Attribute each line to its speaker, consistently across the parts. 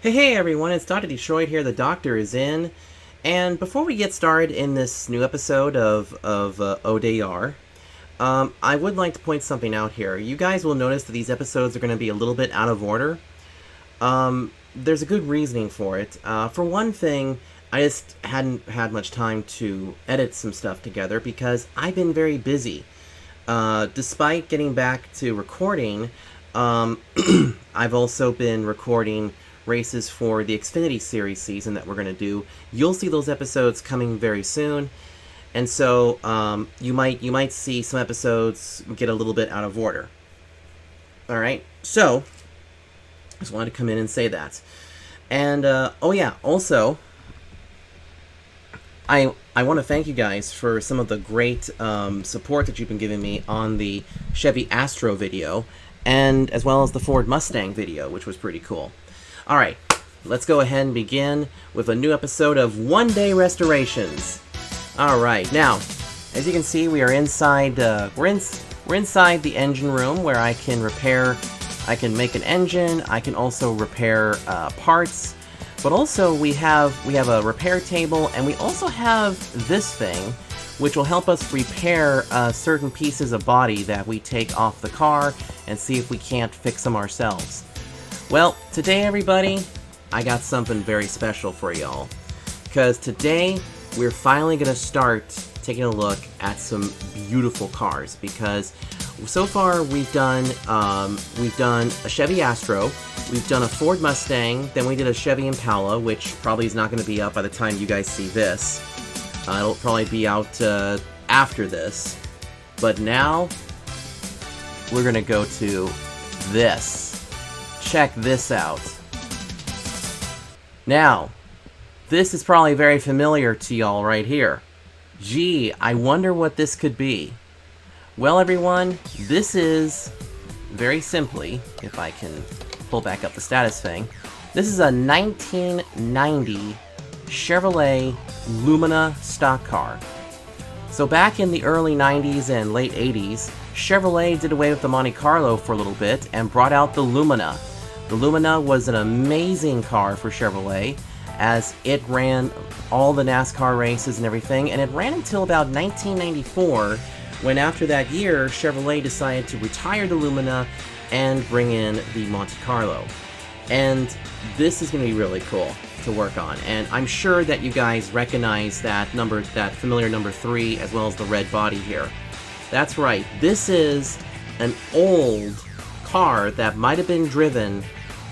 Speaker 1: Hey everyone, it's Dr. Detroit here, the doctor is in, and before we get started in this new episode of ODR, I would like to point something out here. You guys will notice that these episodes are going to be a little bit out of order. There's a good reasoning for it. For one thing, I just hadn't had much time to edit some stuff together because I've been very busy. Despite getting back to recording, I've also been recording races for the Xfinity Series season that we're going to do. You'll see those episodes coming very soon, and so you might see some episodes get a little bit out of order. All right, so I just wanted to come in and say that. And oh yeah, also I want to thank you guys for some of the great support that you've been giving me on the Chevy Astro video, and as well as the Ford Mustang video, which was pretty cool. Alright, let's go ahead and begin with a new episode of One Day Restorations. Alright, now, as you can see, we are inside, we're inside the engine room where I can make an engine, I can also repair parts, but also we have a repair table, and we also have this thing, which will help us repair certain pieces of body that we take off the car and see if we can't fix them ourselves. Well, today everybody, I got something very special for y'all, because today we're finally going to start taking a look at some beautiful cars, because so far we've done a Chevy Astro, we've done a Ford Mustang, then we did a Chevy Impala, which probably is not going to be out by the time you guys see this. It'll probably be out after this, but now we're going to go to this. Check this out. Now, this is probably very familiar to y'all right here. Gee, I wonder what this could be. Well, everyone, this is, very simply, if I can pull back up the status thing, this is a 1990 Chevrolet Lumina Stock Car. So back in the early 90s and late 80s, Chevrolet did away with the Monte Carlo for a little bit and brought out the Lumina. The Lumina was an amazing car for Chevrolet, as it ran all the NASCAR races and everything, and it ran until about 1994, when after that year, Chevrolet decided to retire the Lumina and bring in the Monte Carlo. And this is going to be really cool to work on, and I'm sure that you guys recognize that familiar number 3, as well as the red body here. That's right, this is an old car that might have been driven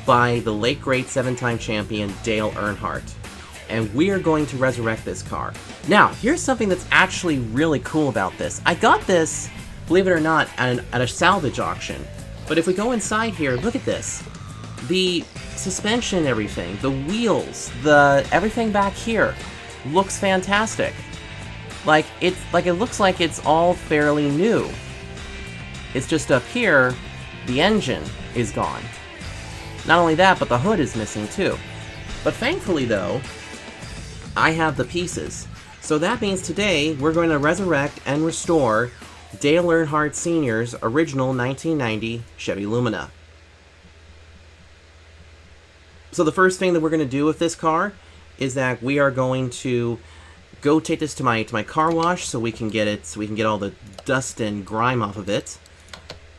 Speaker 1: by the late great 7-time champion Dale Earnhardt, and we are going to resurrect this car. Now, here's something that's actually really cool about this. I got this, believe it or not, at a salvage auction, but if we go inside here, look at this. The suspension and everything, the wheels, everything back here looks fantastic. It looks like it's all fairly new. It's just up here, the engine is gone. Not only that, but the hood is missing too. But thankfully though, I have the pieces. So that means today we're going to resurrect and restore Dale Earnhardt Sr.'s original 1990 Chevy Lumina. So the first thing that we're going to do with this car is that we are going to go take this to my car wash so we can get all the dust and grime off of it.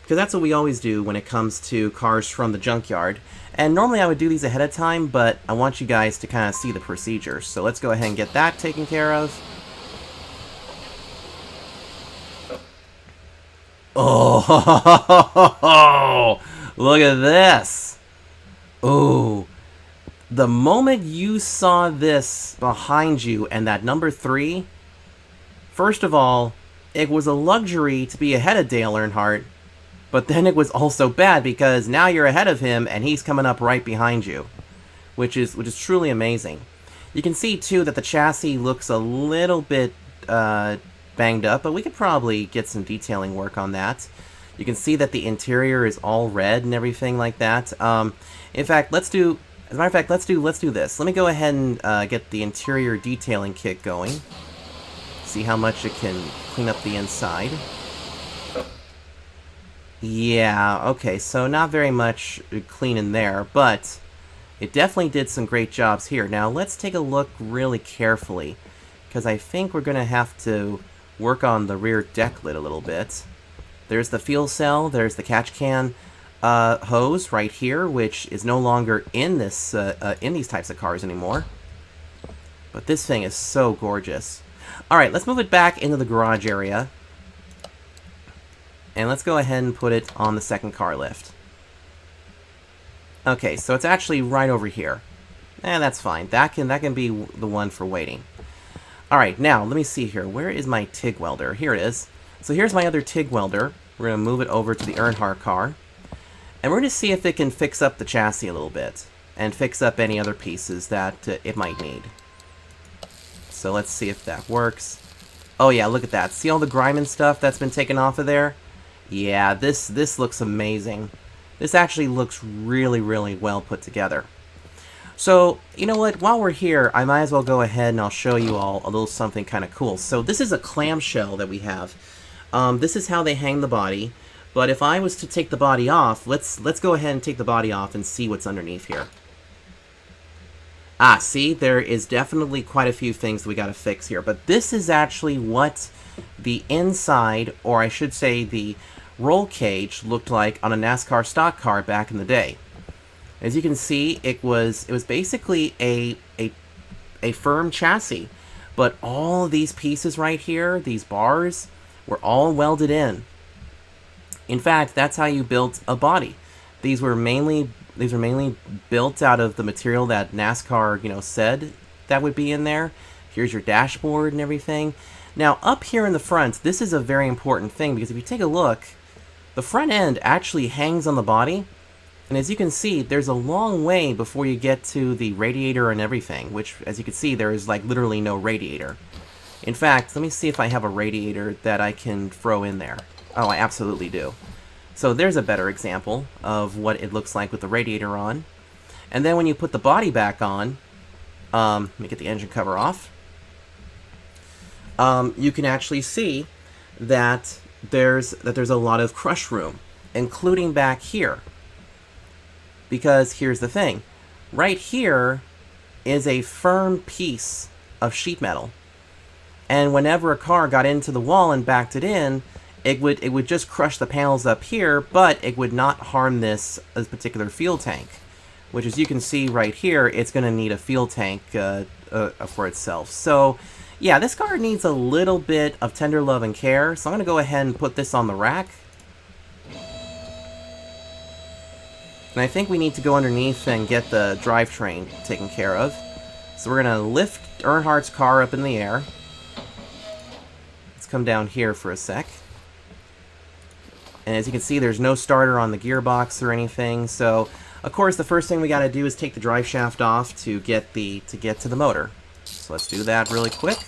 Speaker 1: Because that's what we always do when it comes to cars from the junkyard. And normally I would do these ahead of time, but I want you guys to kind of see the procedure. So let's go ahead and get that taken care of. Oh, look at this. Oh, the moment you saw this behind you and that number 3, first of all, it was a luxury to be ahead of Dale Earnhardt. But then it was also bad because now you're ahead of him and he's coming up right behind you, which is truly amazing. You can see too that the chassis looks a little bit banged up, but we could probably get some detailing work on that. You can see that the interior is all red and everything like that. In fact, let's do this. Let me go ahead and get the interior detailing kit going. See how much it can clean up the inside. Yeah, okay, so not very much clean in there, but it definitely did some great jobs here. Now, let's take a look really carefully, because I think we're going to have to work on the rear deck lid a little bit. There's the fuel cell, there's the catch can hose right here, which is no longer in this in these types of cars anymore. But this thing is so gorgeous. Alright, let's move it back into the garage area. And let's go ahead and put it on the second car lift. Okay, so it's actually right over here. That's fine. That can be the one for waiting. Alright, now, let me see here. Where is my TIG welder? Here it is. So here's my other TIG welder. We're going to move it over to the Earnhardt car. And we're going to see if it can fix up the chassis a little bit. And fix up any other pieces that it might need. So let's see if that works. Oh yeah, look at that. See all the grime and stuff that's been taken off of there? Yeah, this looks amazing. This actually looks really, really well put together. So, you know what? While we're here, I might as well go ahead and I'll show you all a little something kind of cool. So this is a clamshell that we have. This is how they hang the body. But if I was to take the body off, let's go ahead and take the body off and see what's underneath here. Ah, see, there is definitely quite a few things that we got to fix here. But this is actually what the inside, or I should say the roll cage, looked like on a NASCAR stock car back in the day. As you can see, it was basically a firm chassis. But all of these pieces right here, these bars, were all welded in. In fact, that's how you built a body. These were mainly built out of the material that NASCAR, said that would be in there. Here's your dashboard and everything. Now, up here in the front, this is a very important thing because if you take a look, the front end actually hangs on the body. And as you can see, there's a long way before you get to the radiator and everything, which, as you can see, there is like literally no radiator. In fact, let me see if I have a radiator that I can throw in there. Oh, I absolutely do. So there's a better example of what it looks like with the radiator on. And then when you put the body back on, let me get the engine cover off, you can actually see that there's a lot of crush room, including back here. Because here's the thing. Right here is a firm piece of sheet metal. And whenever a car got into the wall and backed it in, it would just crush the panels up here, but it would not harm this particular fuel tank. Which, as you can see right here, it's going to need a fuel tank for itself. So, yeah, this car needs a little bit of tender love and care. So I'm going to go ahead and put this on the rack. And I think we need to go underneath and get the drivetrain taken care of. So we're going to lift Earnhardt's car up in the air. Let's come down here for a sec. And as you can see, there's no starter on the gearbox or anything. So, of course, the first thing we got to do is take the drive shaft off to get to the motor. So let's do that really quick.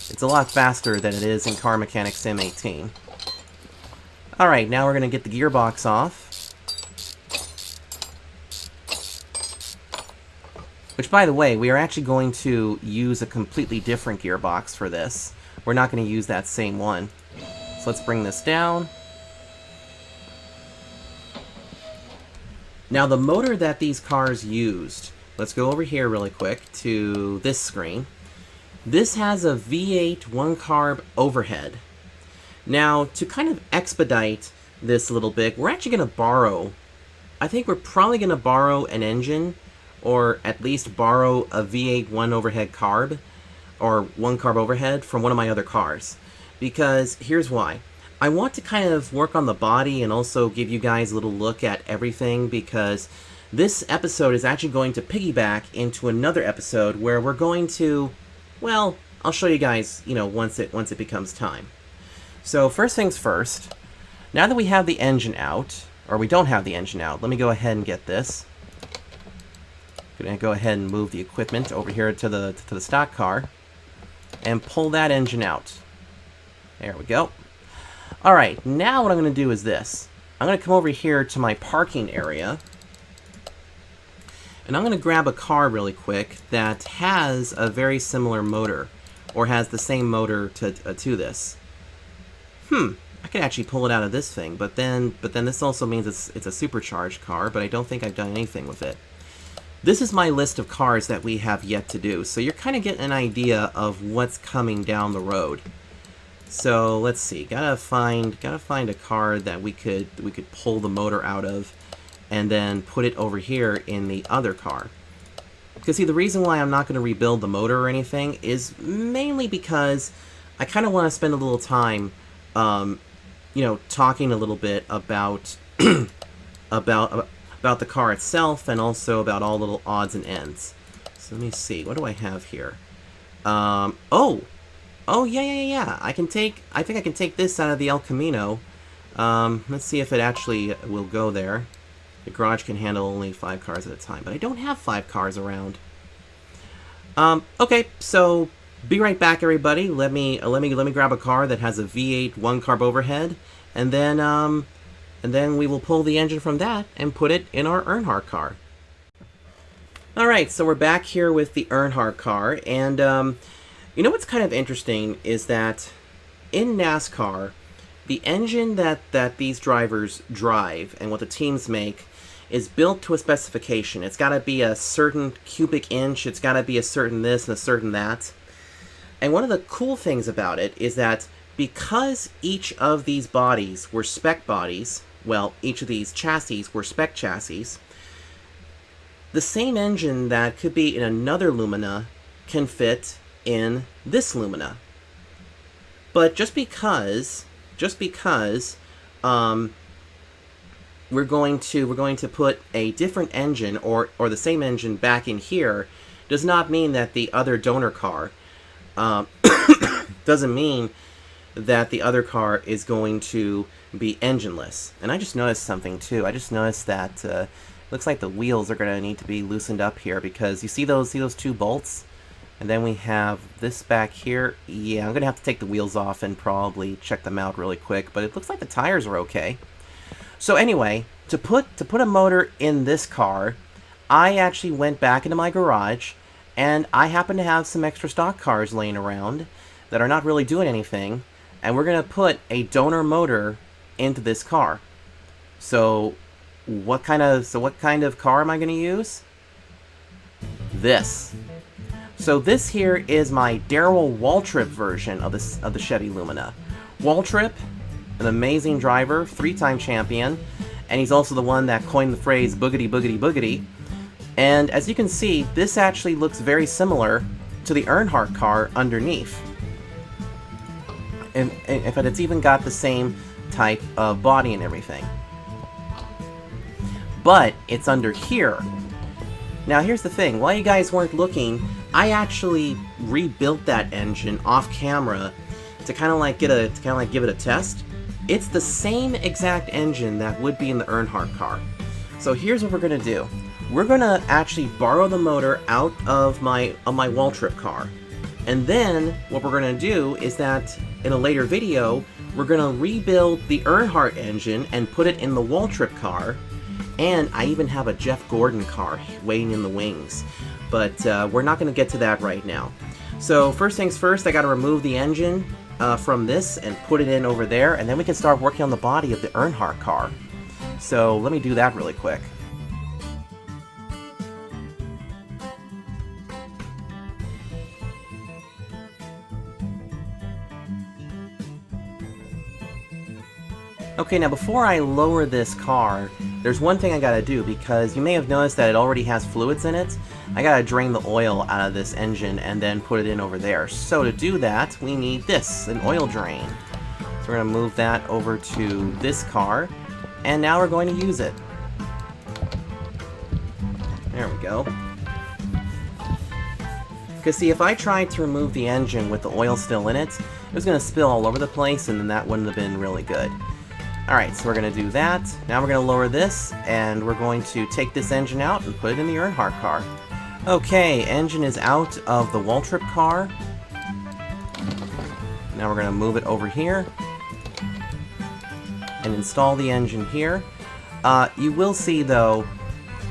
Speaker 1: It's a lot faster than it is in Car Mechanics Sim 18. Alright, now we're going to get the gearbox off. Which, by the way, we are actually going to use a completely different gearbox for this. We're not going to use that same one. So let's bring this down. Now, the motor that these cars used, let's go over here really quick to this screen. This has a V8 1-carb overhead. Now, to kind of expedite this a little bit, we're actually going to borrow, I think we're probably going to borrow an engine, or at least borrow a V8 1 overhead carb, or 1-carb overhead from one of my other cars. Because here's why. I want to kind of work on the body and also give you guys a little look at everything, because this episode is actually going to piggyback into another episode where we're going to, well, I'll show you guys, once it becomes time. So first things first, now that we have the engine out, or we don't have the engine out, let me go ahead and get this. I'm going to go ahead and move the equipment over here to the stock car and pull that engine out. There we go. Alright, now what I'm going to do is this. I'm going to come over here to my parking area, and I'm going to grab a car really quick that has a very similar motor, or has the same motor to this. I I could actually pull it out of this thing, but then this also means it's a supercharged car, but I don't think I've done anything with it. This is my list of cars that we have yet to do, so you're kind of getting an idea of what's coming down the road. So let's see, gotta find a car that we could pull the motor out of, and then put it over here in the other car. Because see, the reason why I'm not going to rebuild the motor or anything is mainly because I kind of want to spend a little time, you know, talking a little bit about about the car itself, and also about all little odds and ends. So let me see, what do I have here? Oh yeah. I think I can take this out of the El Camino. Let's see if it actually will go there. The garage can handle only 5 cars at a time, but I don't have 5 cars around. Okay, so be right back, everybody. Let me grab a car that has a V8 1-carb overhead, and then we will pull the engine from that and put it in our Earnhardt car. All right, so we're back here with the Earnhardt car, and you know what's kind of interesting is that in NASCAR, the engine that these drivers drive and what the teams make is built to a specification. It's got to be a certain cubic inch, it's got to be a certain this and a certain that. And one of the cool things about it is that because each of these bodies were spec bodies, well, each of these chassis were spec chassis, the same engine that could be in another Lumina can fit in this Lumina. But just because we're going to put a different engine or the same engine back in here does not mean that the other donor car doesn't mean that the other car is going to be engineless. And I just noticed something too. I just noticed that looks like the wheels are going to need to be loosened up here, because you see those 2 bolts? And then we have this back here. Yeah, I'm going to have to take the wheels off and probably check them out really quick, but it looks like the tires are okay. So anyway, to put a motor in this car, I actually went back into my garage, and I happen to have some extra stock cars laying around that are not really doing anything, and we're going to put a donor motor into this car. So what kind of car am I going to use? This. So this here is my Darrell Waltrip version of the Chevy Lumina. Waltrip, an amazing driver, 3-time champion, and he's also the one that coined the phrase boogity boogity boogity. And as you can see, this actually looks very similar to the Earnhardt car underneath. And in fact, it's even got the same type of body and everything. But it's under here. Now here's the thing, while you guys weren't looking, I actually rebuilt that engine off camera to kind of like give it a test. It's the same exact engine that would be in the Earnhardt car. So here's what we're gonna do. We're gonna actually borrow the motor out of my Waltrip car. And then what we're gonna do is that in a later video, we're gonna rebuild the Earnhardt engine and put it in the Waltrip car. And I even have a Jeff Gordon car waiting in the wings. But we're not going to get to that right now. So first things first, I got to remove the engine from this and put it in over there. And then we can start working on the body of the Earnhardt car. So let me do that really quick. Okay, now before I lower this car, there's one thing I gotta do, because you may have noticed that it already has fluids in it. I gotta drain the oil out of this engine and then put it in over there. So to do that, we need this, an oil drain. So we're gonna move that over to this car, and now we're going to use it. There we go. Because see, if I tried to remove the engine with the oil still in it, it was gonna spill all over the place, and then that wouldn't have been really good. Alright, so we're going to do that. Now we're going to lower this, and we're going to take this engine out and put it in the Earnhardt car. Okay, engine is out of the Waltrip car. Now we're going to move it over here and install the engine here. You will see though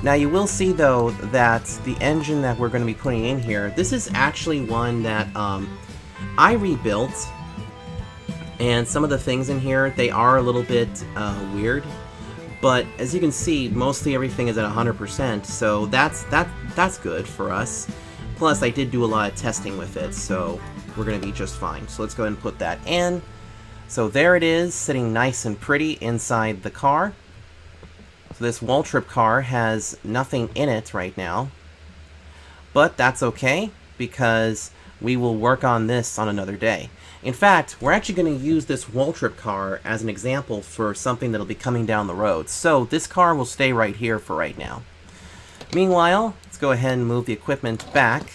Speaker 1: that the engine that we're going to be putting in here, this is actually one that I rebuilt And some of the things in here, they are a little bit weird. But as you can see, mostly everything is at 100%, so that's good for us. Plus, I did do a lot of testing with it, so we're going to be just fine. So let's go ahead and put that in. So there it is, sitting nice and pretty inside the car. So this Waltrip car has nothing in it right now. But that's okay, because we will work on this on another day. In fact, we're actually going to use this Waltrip car as an example for something that'll be coming down the road. So this car will stay right here for right now. Meanwhile, let's go ahead and move the equipment back.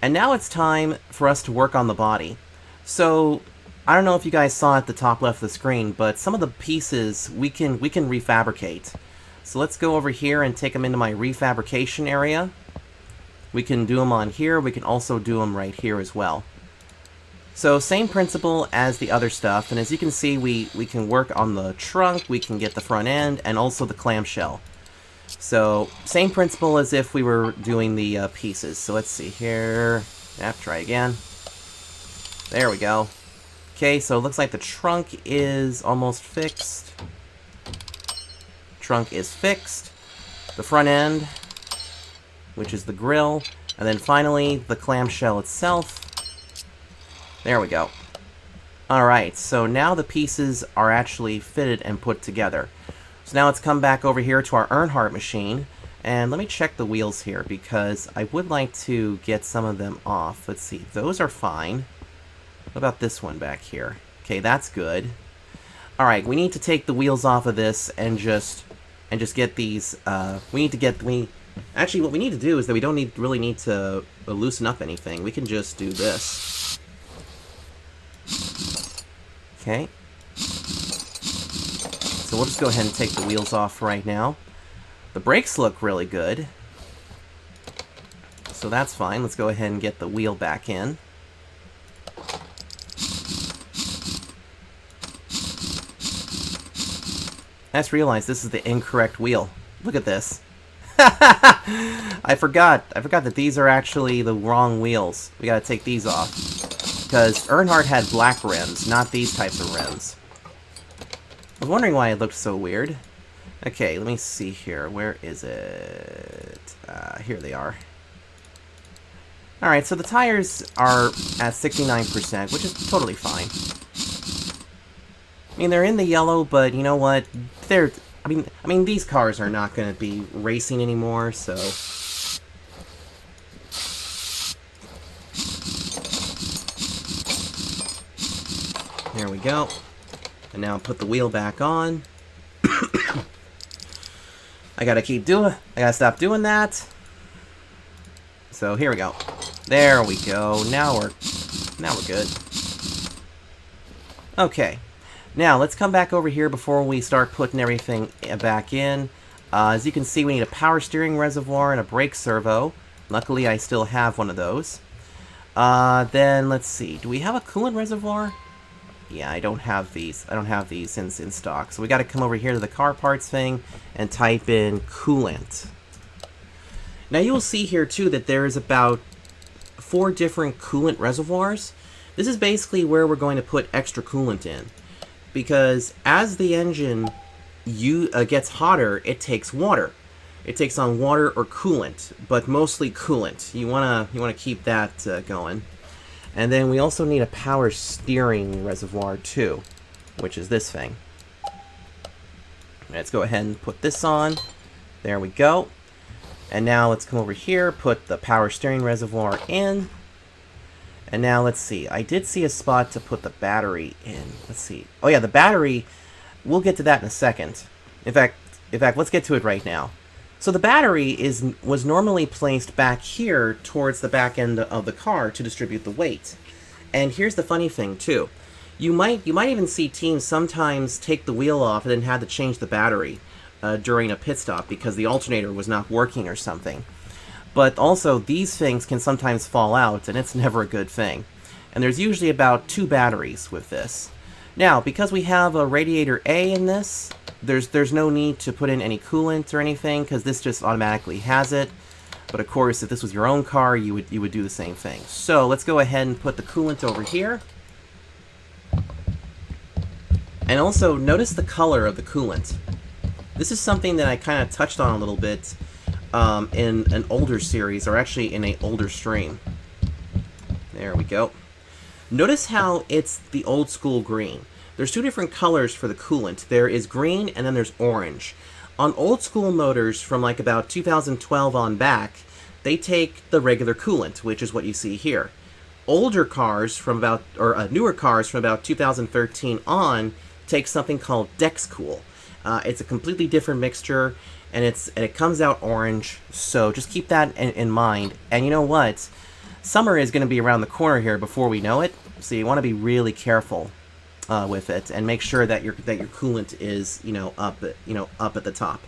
Speaker 1: And now it's time for us to work on the body. So, I don't know if you guys saw at the top left of the screen, but some of the pieces we can refabricate. So let's go over here and take them into my refabrication area. We can do them on here, we can also do them right here as well. So same principle as the other stuff, and as you can see, we can work on the trunk, we can get the front end, and also the clamshell. So same principle as if we were doing the pieces. So let's see here. Try again. There we go. Okay, so it looks like the trunk is almost fixed. Trunk is fixed. The front end, which is the grill, and then finally the clamshell itself. There we go. Alright, so now the pieces are actually fitted and put together. So now let's come back over here to our Earnhardt machine, and let me check the wheels here, because I would like to get some of them off. Let's see, those are fine. What about this one back here? Okay, that's good. Alright, we need to take the wheels off of this and just get these, actually what we need to do is that we don't really need to loosen up anything. We can just do this. Okay. So we'll just go ahead and take the wheels off right now. The brakes look really good. So that's fine. Let's go ahead and get the wheel back in. I just realized this is the incorrect wheel. Look at this. I forgot that these are actually the wrong wheels. We gotta take these off. Because Earnhardt had black rims, not these types of rims. I was wondering why it looked so weird. Okay, let me see here. Where is it? Here they are. Alright, so the tires are at 69%, which is totally fine. I mean, they're in the yellow, but you know what? I mean, these cars are not going to be racing anymore, so... There we go. And now put the wheel back on. I gotta stop doing that. So here we go. There we go. Now we're good. Okay. Now let's come back over here before we start putting everything back in. As you can see, we need a power steering reservoir and a brake servo. Luckily, I still have one of those. Then let's see. Do we have a coolant reservoir? Yeah, I don't have these. I don't have these in stock. So we got to come over here to the car parts thing and type in coolant. Now you will see here too that there is about 4 different coolant reservoirs. This is basically where we're going to put extra coolant in, because as the engine gets hotter, it takes water. It takes on water or coolant, but mostly coolant. You wanna keep that going. And then we also need a power steering reservoir too, which is this thing. Let's go ahead and put this on. There we go. And now let's come over here, put the power steering reservoir in. And now let's see. I did see a spot to put the battery in. Let's see. Oh yeah, the battery, we'll get to that in a second. In fact, let's get to it right now. So the battery was normally placed back here towards the back end of the car to distribute the weight. And here's the funny thing too. You might even see teams sometimes take the wheel off and then have to change the battery during a pit stop because the alternator was not working or something. But also these things can sometimes fall out, and it's never a good thing. And there's usually about 2 batteries with this. Now, because we have a radiator A in this, there's no need to put in any coolant or anything, because this just automatically has it. But of course, if this was your own car, you would do the same thing. So let's go ahead and put the coolant over here. And also, notice the color of the coolant. This is something that I kind of touched on a little bit in an older series, or actually in an older stream. There we go. Notice how it's the old school green. There's two different colors for the coolant. There is green and then there's orange. On old school motors from like about 2012 on back, they take the regular coolant, which is what you see here. Older cars from about, or newer cars from about 2013 on, take something called DexCool. It's a completely different mixture, and it comes out orange, so just keep that in mind. And you know what? Summer is going to be around the corner here before we know it, so you want to be really careful with it and make sure that your coolant is up at the top.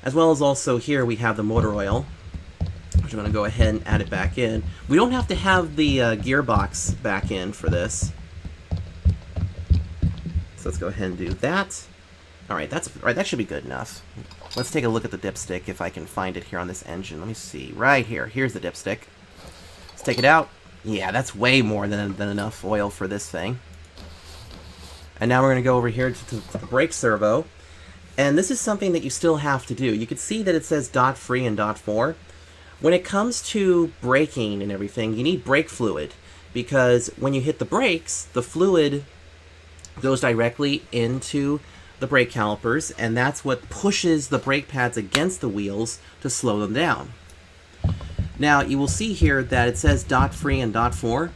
Speaker 1: As well as also here we have the motor oil, which I'm going to go ahead and add it back in. We don't have to have the gearbox back in for this, so let's go ahead and do that. All right, that should be good enough. Let's take a look at the dipstick if I can find it here on this engine. Let me see. Right here. Here's the dipstick. Let's take it out. Yeah, that's way more than enough oil for this thing. And now we're going to go over here to the brake servo. And this is something that you still have to do. You can see that it says dot 3 and dot 4. When it comes to braking and everything, you need brake fluid. Because when you hit the brakes, the fluid goes directly into the brake calipers, and that's what pushes the brake pads against the wheels to slow them down. Now, you will see here that it says dot 3 and dot 4.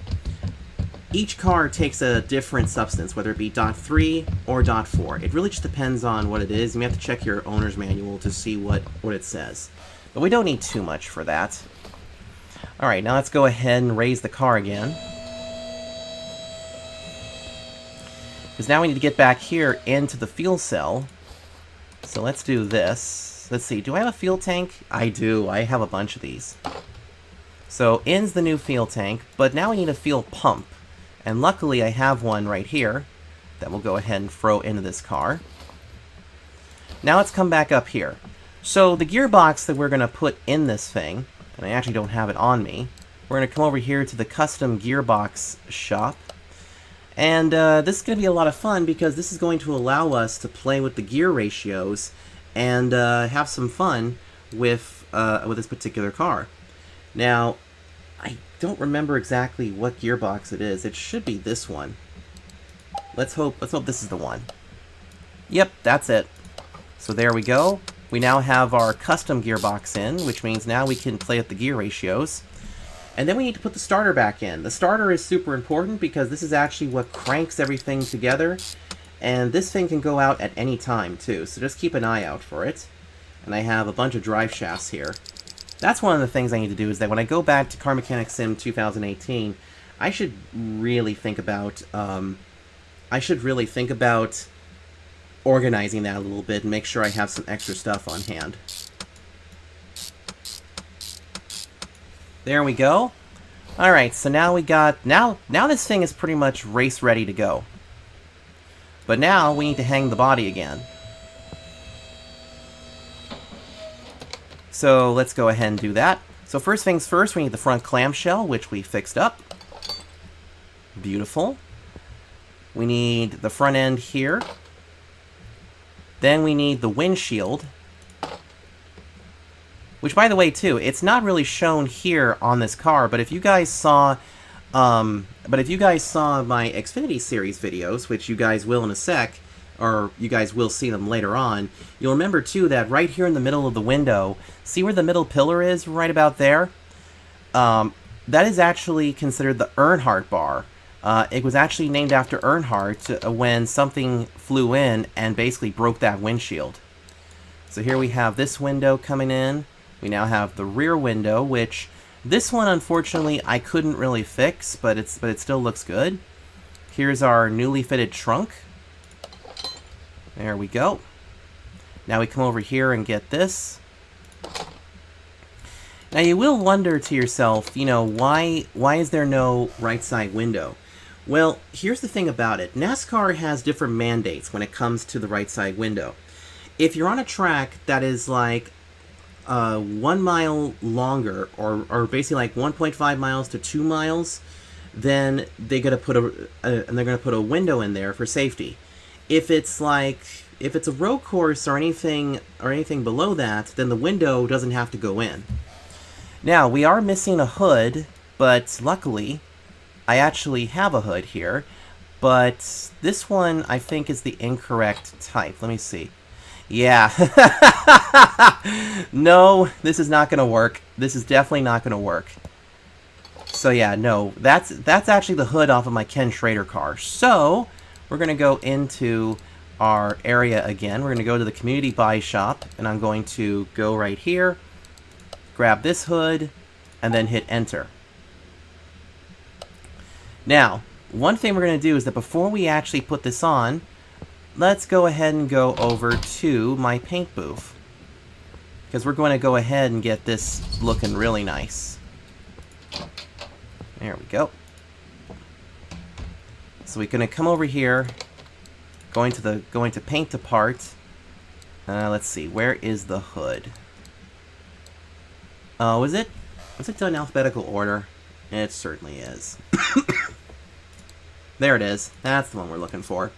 Speaker 1: Each car takes a different substance, whether it be dot 3 or dot 4. It really just depends on what it is. You have to check your owner's manual to see what it says. But we don't need too much for that. Alright, now let's go ahead and raise the car again. Because now we need to get back here into the fuel cell. So let's do this. Let's see, do I have a fuel tank? I do, I have a bunch of these. So in's the new fuel tank, but now we need a fuel pump. And luckily I have one right here that we'll go ahead and throw into this car. Now let's come back up here. So the gearbox that we're going to put in this thing, and I actually don't have it on me, we're going to come over here to the custom gearbox shop. And this is going to be a lot of fun because this is going to allow us to play with the gear ratios and have some fun with this particular car. Now, I don't remember exactly what gearbox it is. It should be this one. Let's hope this is the one. Yep, that's it. So there we go. We now have our custom gearbox in, which means now we can play with the gear ratios. And then we need to put the starter back in. The starter is super important because this is actually what cranks everything together. And this thing can go out at any time, too. So just keep an eye out for it. And I have a bunch of drive shafts here. That's one of the things I need to do, is that when I go back to Car Mechanic Sim 2018, I should really think about organizing that a little bit and make sure I have some extra stuff on hand. There we go. Alright, so now we got... Now this thing is pretty much race ready to go. But now we need to hang the body again. So let's go ahead and do that. So first things first, we need the front clamshell, which we fixed up. Beautiful. We need the front end here. Then we need the windshield. Which, by the way, too, it's not really shown here on this car, but if you guys saw, my Xfinity series videos, which you guys will in a sec, or you guys will see them later on, you'll remember too that right here in the middle of the window, see where the middle pillar is, right about there? That is actually considered the Earnhardt bar. It was actually named after Earnhardt when something flew in and basically broke that windshield. So here we have this window coming in. We now have the rear window, which this one, unfortunately, I couldn't really fix, but it still looks good. Here's our newly fitted trunk. There we go. Now we come over here and get this. Now you will wonder to yourself, why is there no right side window? Well, here's the thing about it. NASCAR has different mandates when it comes to the right side window. If you're on a track that is like 1 mile longer, or basically like 1.5 miles to 2 miles, then they're gonna put a window in there for safety. If it's like, if it's a road course or anything below that, then the window doesn't have to go in. Now, we are missing a hood, but luckily, I actually have a hood here. But this one, I think, is the incorrect type. Let me see. Yeah. No, this is not going to work. This is definitely not going to work. So yeah, no, that's actually the hood off of my Ken Schrader car. So we're going to go into our area again. We're going to go to the community buy shop, and I'm going to go right here, grab this hood, and then hit enter. Now, one thing we're going to do is that before we actually put this on, let's go ahead and go over to my paint booth, because we're going to go ahead and get this looking really nice. There we go. So we're going to come over here, going to paint to part. Let's see, where is the hood? Oh, was it done in alphabetical order? It certainly is. There it is. That's the one we're looking for.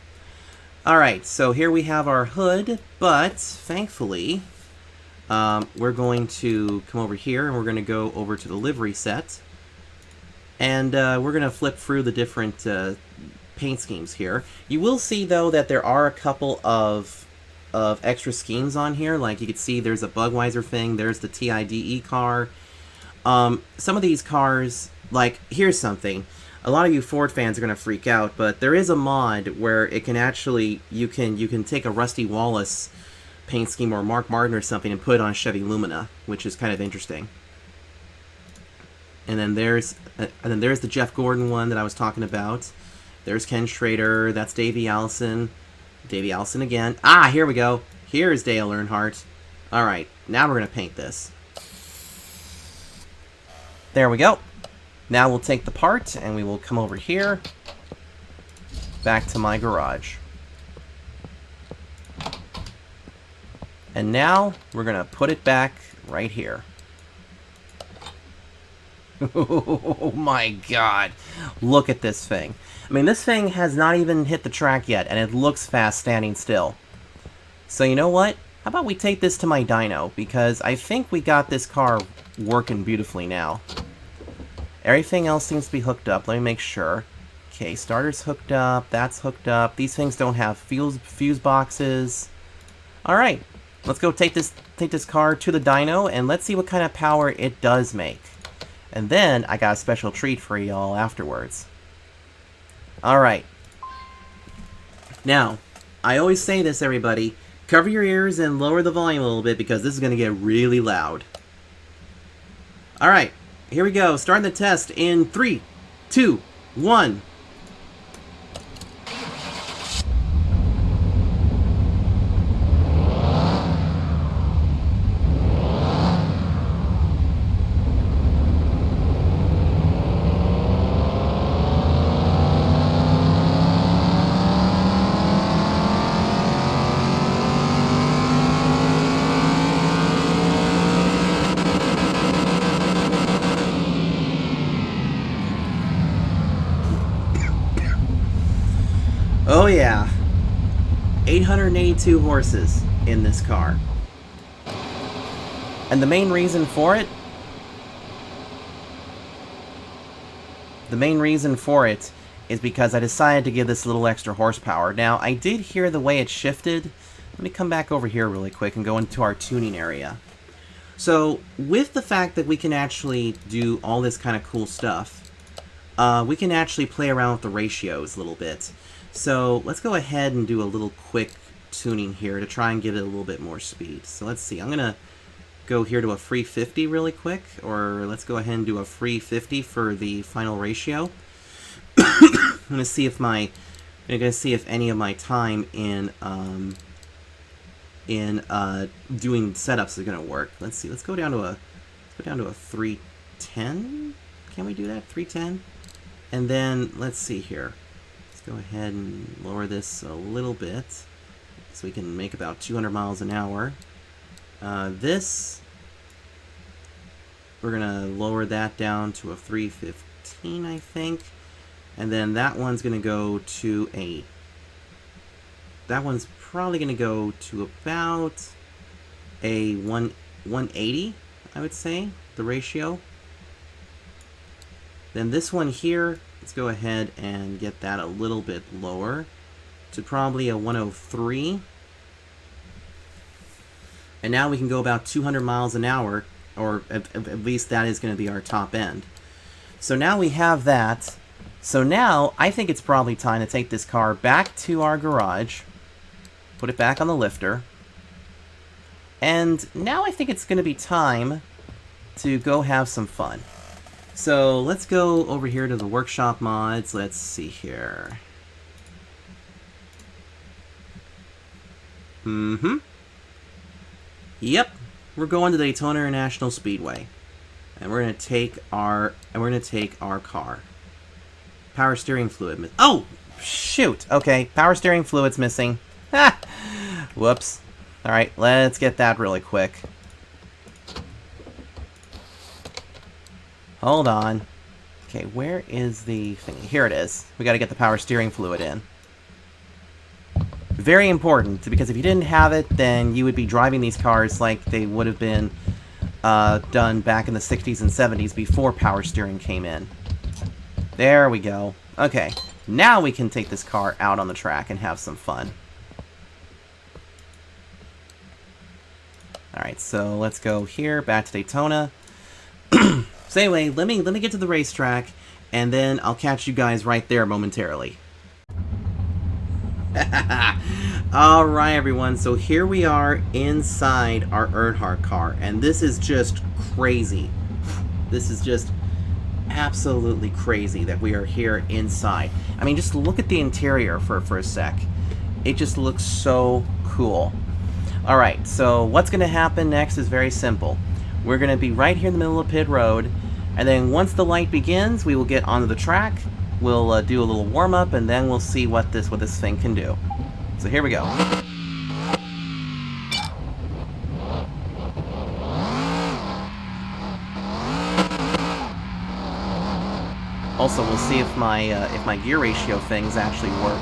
Speaker 1: Alright, so here we have our hood, but thankfully, we're going to come over here and we're going to go over to the livery set. And we're going to flip through the different paint schemes here. You will see, though, that there are a couple of extra schemes on here. Like, you can see there's a Budweiser thing, there's the TIDE car. Some of these cars, like, here's something. A lot of you Ford fans are going to freak out, but there is a mod where it can actually, you can take a Rusty Wallace paint scheme or Mark Martin or something and put it on Chevy Lumina, which is kind of interesting. And then there's the Jeff Gordon one that I was talking about. There's Ken Schrader. That's Davey Allison. Davey Allison again. Ah, here we go. Here's Dale Earnhardt. All right, now we're going to paint this. There we go. Now we'll take the part and we will come over here, back to my garage. And now we're going to put it back right here. Oh my god. Look at this thing. I mean, this thing has not even hit the track yet, and it looks fast standing still. So you know what? How about we take this to my dyno, because I think we got this car working beautifully now. Everything else seems to be hooked up. Let me make sure. Okay, starter's hooked up. That's hooked up. These things don't have fuse boxes. Alright, let's go take this car to the dyno, and let's see what kind of power it does make. And then, I got a special treat for y'all afterwards. Alright. Now, I always say this, everybody. Cover your ears and lower the volume a little bit, because this is going to get really loud. Alright, here we go. Starting the test in 3, 2, 1. Oh yeah, 882 horses in this car. And the main reason for it is because I decided to give this a little extra horsepower. Now, I did hear the way it shifted. Let me come back over here really quick and go into our tuning area. So, with the fact that we can actually do all this kind of cool stuff, we can actually play around with the ratios a little bit. So let's go ahead and do a little quick tuning here to try and get it a little bit more speed. So let's see, I'm going to go here to a free 50 really quick, or let's go ahead and do a free 50 for the final ratio. I'm going to see if any of my time in doing setups is going to work. Let's see, let's go down to a 310. Can we do that? 310? And then let's see here. Go ahead and lower this a little bit so we can make about 200 miles an hour. This, we're gonna lower that down to a 315, I think, and then that one's gonna go to a that one's probably going to go to about a 180, I would say, the ratio. Then this one here, let's go ahead and get that a little bit lower to probably a 103. And now we can go about 200 miles an hour, or at least that is going to be our top end. So now we have that. So now I think it's probably time to take this car back to our garage, put it back on the lifter, and now I think it's going to be time to go have some fun. So let's go over here to the workshop mods. Let's see here. Yep, we're going to Daytona International Speedway, and we're gonna take our car. Power steering fluid. Oh, shoot. Okay, power steering fluid's missing. Ha! Whoops. All right, let's get that really quick. Hold on. Okay, where is the thing? Here it is. We got to get the power steering fluid in. Very important, because if you didn't have it, then you would be driving these cars like they would have been done back in the 60s and 70s before power steering came in. There we go. Okay, now we can take this car out on the track and have some fun. Alright, so let's go here, back to Daytona. So anyway, let me get to the racetrack, and then I'll catch you guys right there momentarily. Alright everyone, so here we are inside our Earnhardt car, and this is just crazy. This is just absolutely crazy that we are here inside. I mean, just look at the interior for a sec. It just looks so cool. Alright, so what's going to happen next is very simple. We're going to be right here in the middle of pit road, and then once the light begins, we will get onto the track. We'll do a little warm-up, and then we'll see what this thing can do. So here we go. Also, we'll see if my gear ratio things actually work.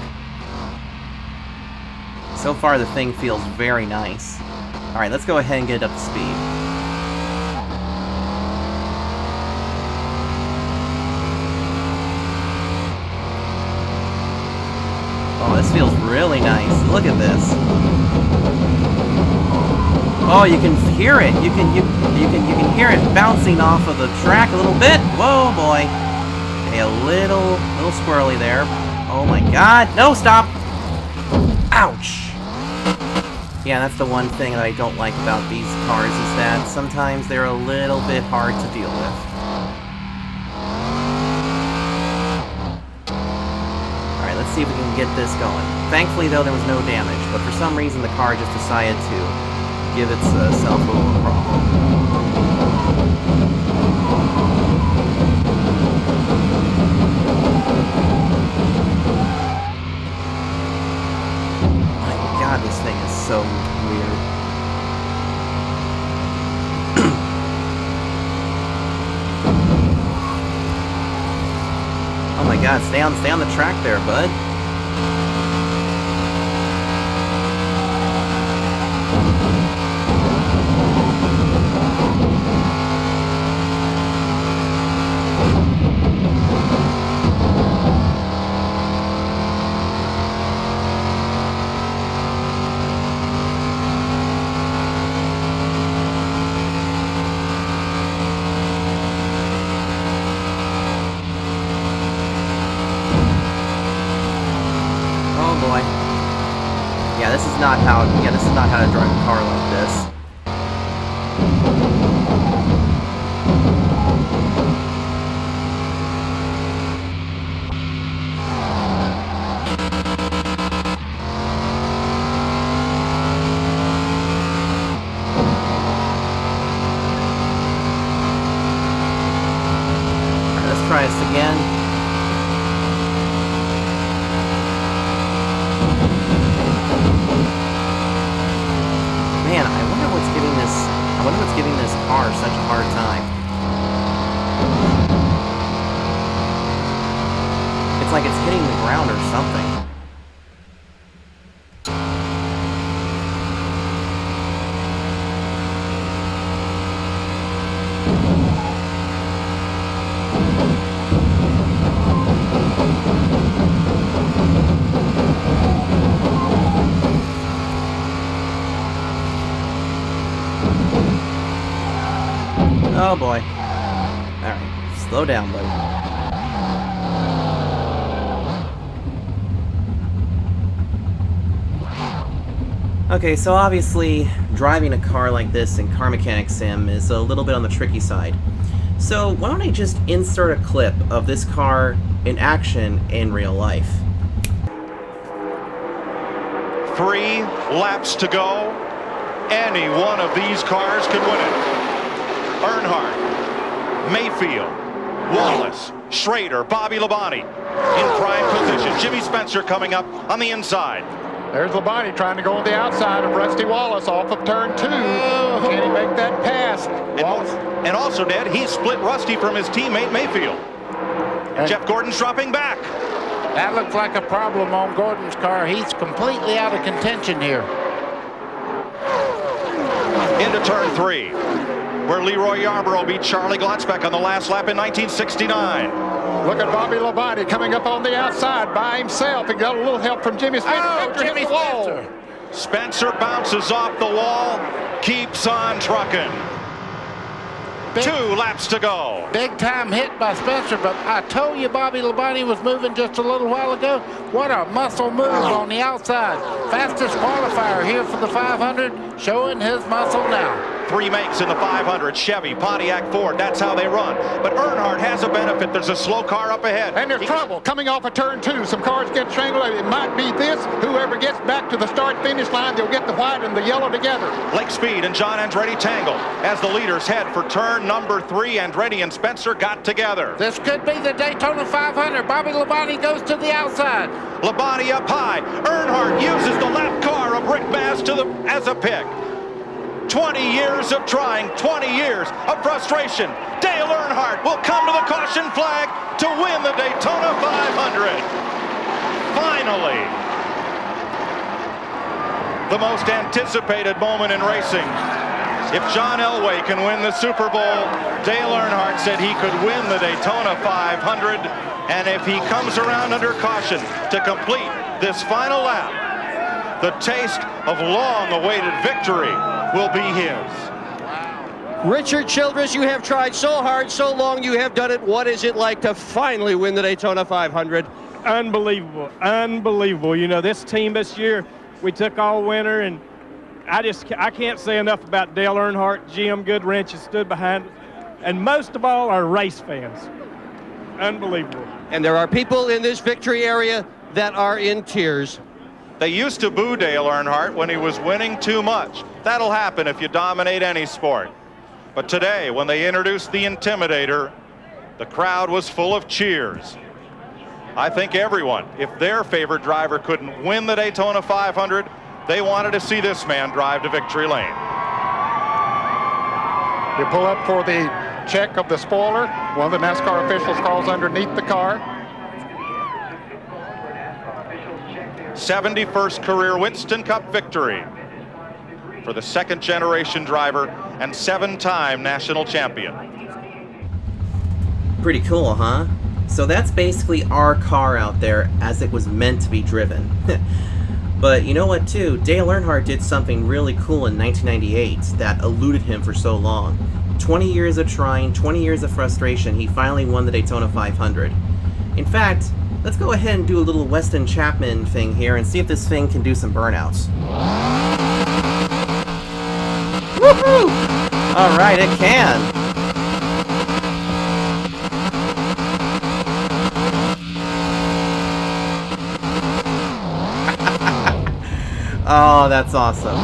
Speaker 1: So far, the thing feels very nice. All right, let's go ahead and get it up to speed. Oh, this feels really nice. Look at this. Oh, you can hear it. You can hear it bouncing off of the track a little bit. Whoa, boy. Okay, a little squirrely there. Oh my God! No, stop! Ouch! Yeah, that's the one thing that I don't like about these cars, is that sometimes they're a little bit hard to deal with. Alright, let's see if we can get this going. Thankfully, though, there was no damage, but for some reason the car just decided to give itself a little problem. God, this thing is so weird. Oh my God, stay on the track there, bud. This is not how to drive a car like this. Alright, let's try this again. Man, I wonder what's giving this car such a hard time. It's like it's hitting the ground or something. Oh boy. Alright, slow down, buddy. Okay, so obviously, driving a car like this in Car Mechanic Sim is a little bit on the tricky side. So why don't I just insert a clip of this car in action in real life.
Speaker 2: 3 laps to go. Any one of these cars could win it. Earnhardt, Mayfield, Wallace, Schrader, Bobby Labonte in prime position. Jimmy Spencer coming up on the inside.
Speaker 3: There's Labonte trying to go on the outside of Rusty Wallace off of turn 2. Can he make that pass?
Speaker 2: And also, Ned, he split Rusty from his teammate Mayfield. And Jeff Gordon's dropping back.
Speaker 4: That looks like a problem on Gordon's car. He's completely out of contention here.
Speaker 2: Into turn 3, where Leroy Yarborough beat Charlie Glotzbeck on the last lap in 1969.
Speaker 3: Look at Bobby Labonte coming up on the outside by himself. He got a little help from Jimmy Spencer.
Speaker 4: Oh, Jimmy Spencer.
Speaker 2: Spencer bounces off the wall, keeps on trucking. 2 laps to go.
Speaker 4: Big time hit by Spencer, but I told you Bobby Labonte was moving just a little while ago. What a muscle move on the outside. Fastest qualifier here for the 500, showing his muscle now.
Speaker 2: 3 makes in the 500, Chevy, Pontiac, Ford, that's how they run. But Earnhardt has a benefit. There's a slow car up ahead.
Speaker 3: And there's trouble coming off of turn 2. Some cars get strangled. It might be this. Whoever gets back to the start-finish line, they'll get the white and the yellow together.
Speaker 2: Lake Speed and John Andretti tangle as the leaders head for turn number 3. Andretti and Spencer got together.
Speaker 4: This could be the Daytona 500. Bobby Labonte goes to the outside.
Speaker 2: Labonte up high. Earnhardt uses the lap car of Rick Mast as a pick. 20 years of trying, 20 years of frustration. Dale Earnhardt will come to the caution flag to win the Daytona 500. Finally, the most anticipated moment in racing. If John Elway can win the Super Bowl, Dale Earnhardt said he could win the Daytona 500. And if he comes around under caution to complete this final lap, the taste of long-awaited victory will be his.
Speaker 5: Richard Childress, you have tried so hard, so long, you have done it. What is it like to finally win the Daytona 500?
Speaker 6: Unbelievable, unbelievable. You know, this team this year, we took all winter, and I can't say enough about Dale Earnhardt, Jim Goodwrench has stood behind us, and most of all, our race fans. Unbelievable.
Speaker 5: And there are people in this victory area that are in tears.
Speaker 2: They used to boo Dale Earnhardt when he was winning too much. That'll happen if you dominate any sport. But today, when they introduced the Intimidator, the crowd was full of cheers. I think everyone, if their favorite driver couldn't win the Daytona 500, they wanted to see this man drive to victory lane.
Speaker 3: You pull up for the check of the spoiler. One of the NASCAR officials crawls underneath the car.
Speaker 2: 71st career Winston Cup victory for the 2nd generation driver and 7-time national champion.
Speaker 1: Pretty cool, huh? So that's basically our car out there as it was meant to be driven. But you know what too? Dale Earnhardt did something really cool in 1998 that eluded him for so long. 20 years of trying, 20 years of frustration, he finally won the Daytona 500. In fact, let's go ahead and do a little Weston Chapman thing here and see if this thing can do some burnouts. Woohoo! Alright, it can! Oh, that's awesome.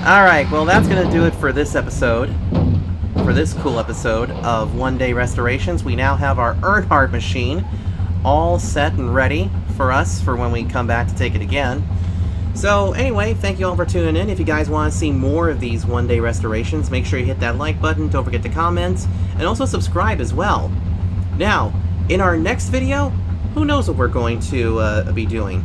Speaker 1: Alright, well that's going to do it for this episode. For this cool episode of One Day Restorations. We now have our Earnhardt machine all set and ready for us for when we come back to take it again. So anyway, thank you all for tuning in. If you guys want to see more of these One Day Restorations, make sure you hit that like button, don't forget to comment, and also subscribe as well. Now, in our next video, who knows what we're going to be doing.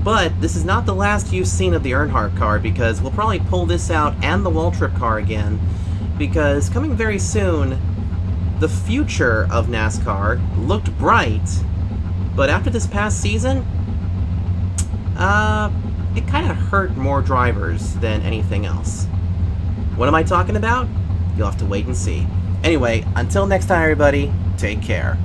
Speaker 1: But this is not the last you've seen of the Earnhardt car, because we'll probably pull this out and the Waltrip car again, because coming very soon, the future of NASCAR looked bright, but after this past season, it kind of hurt more drivers than anything else. What am I talking about? You'll have to wait and see. Anyway, until next time, everybody, take care.